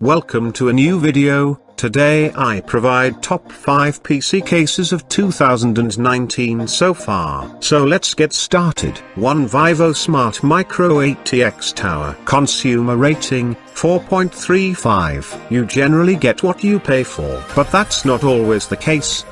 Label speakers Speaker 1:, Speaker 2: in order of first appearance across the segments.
Speaker 1: Welcome to a new video. Today I provide top 5 PC cases of 2019 so far. So let's get started. 1 VIVO Smart Micro ATX Tower. Consumer rating 4.35. You generally get what you pay for. But that's not always the case.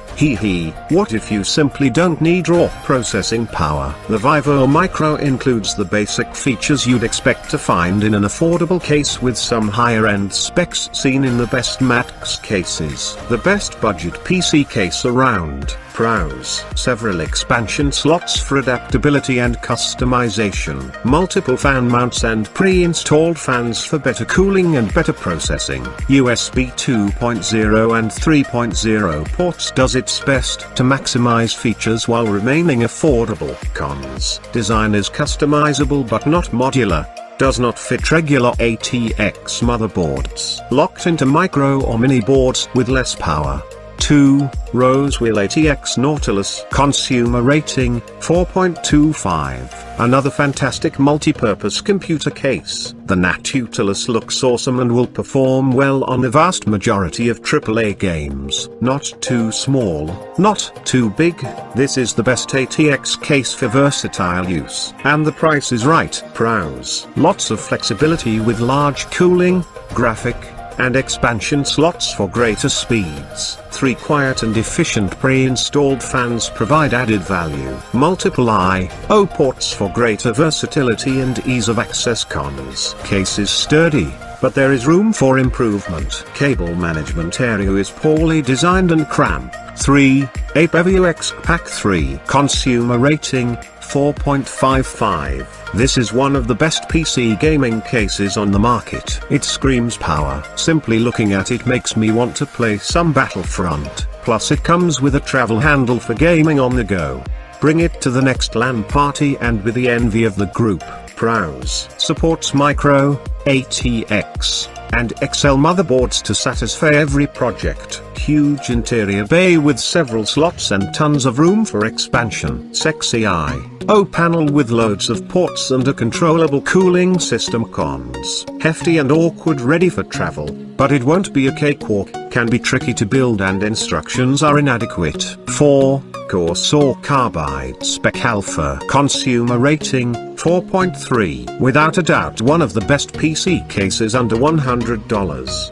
Speaker 1: What if you simply don't need raw processing power? The VIVO Micro includes the basic features you'd expect to find in an affordable case with some higher-end specs seen in the best Max cases. The best budget PC case around. Pros: several expansion slots for adaptability and customization, multiple fan mounts and pre-installed fans for better cooling and better processing, USB 2.0 and 3.0 ports does its best to maximize features while remaining affordable. Cons: design is customizable but not modular. Does not fit regular ATX motherboards. Locked into micro or mini boards with less power. 2. Rosewill ATX Nautilus. Consumer rating 4.25. Another fantastic multi-purpose computer case. The Nautilus looks awesome and will perform well on the vast majority of AAA games. Not too small, not too big. This is the best ATX case for versatile use. And the price is right. Pros: lots of flexibility with large cooling, graphic, and expansion slots for greater speeds. 3 quiet and efficient pre-installed fans provide added value. Multiple I/O ports for greater versatility and ease of access. Cons: case is sturdy, but there is room for improvement. Cable management area is poorly designed and cramped. 3. Apevia X QPACK 3. Consumer rating 4.55. This is one of the best PC gaming cases on the market. It screams power. Simply looking at it makes me want to play some Battlefront. Plus it comes with a travel handle for gaming on the go. Bring it to the next LAN party and be the envy of the group. Pros: supports micro, ATX, and XL motherboards to satisfy every project. Huge interior bay with several slots and tons of room for expansion. Sexy I/O panel with loads of ports and a controllable cooling system. Cons: hefty and awkward, ready for travel, but it won't be a cakewalk, can be tricky to build and instructions are inadequate. 4. Corsair Carbide SPEC-ALPHA. Consumer rating 4.3. Without a doubt one of the best PC cases under $100.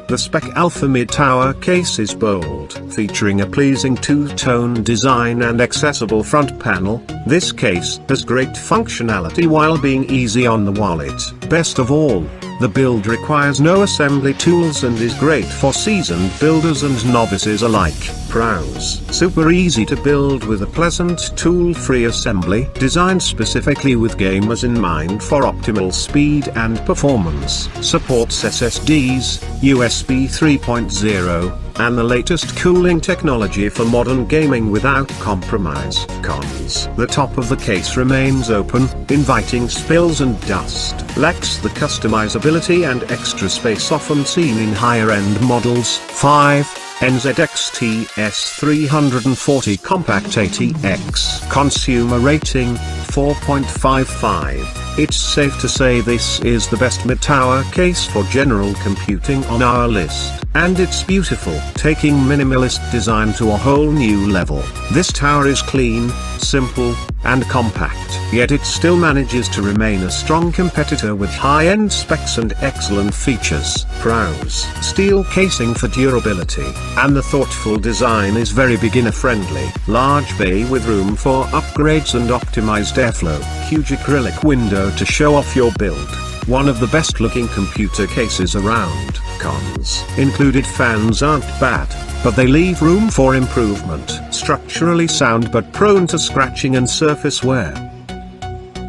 Speaker 1: The SPEC-ALPHA mid-tower case is bold, featuring a pleasing two-tone design and accessible front panel. This case has great functionality while being easy on the wallet. Best of all, the build requires no assembly tools and is great for seasoned builders and novices alike. Pros: super easy to build with a pleasant tool-free assembly, designed specifically with gamers in mind for optimal speed and performance. Supports SSDs, USB 3.0, and the latest cooling technology for modern gaming without compromise. Cons: the top of the case remains open, inviting spills and dust. Lacks the customizability and extra space often seen in higher-end models. 5. NZXT S340 Compact ATX. Consumer rating 4.55. It's safe to say this is the best mid-tower case for general computing on our list. And it's beautiful, taking minimalist design to a whole new level. This tower is clean, simple, and compact, yet it still manages to remain a strong competitor with high-end specs and excellent features. Pros: steel casing for durability, and the thoughtful design is very beginner-friendly. Large bay with room for upgrades and optimized airflow. Huge acrylic window to show off your build. One of the best-looking computer cases around. Cons: included fans aren't bad, but they leave room for improvement. Structurally sound but prone to scratching and surface wear.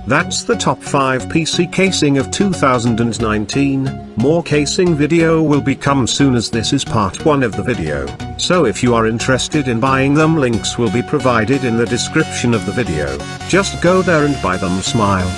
Speaker 1: That's the top 5 PC casing of 2019. More casing video will become soon, as this is part 1 of the video. So if you are interested in buying them, links will be provided in the description of the video. Just go there and buy them. Smile.